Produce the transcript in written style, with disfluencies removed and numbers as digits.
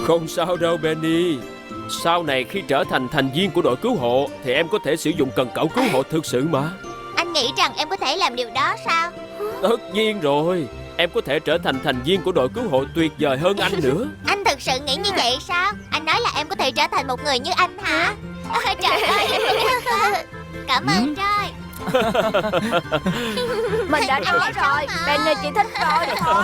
Không sao đâu Benny. Sau này khi trở thành thành viên của đội cứu hộ thì em có thể sử dụng cần cẩu cứu hộ thực sự mà. Anh nghĩ rằng em có thể làm điều đó sao? Tất nhiên rồi. Em có thể trở thành thành viên của đội cứu hộ tuyệt vời hơn anh nữa. Anh thực sự nghĩ như vậy sao? Anh nói là em có thể trở thành một người như anh hả? Trời ơi. Cảm ơn Troy. Mình đã nói rồi, Benny chỉ thích tôi thôi.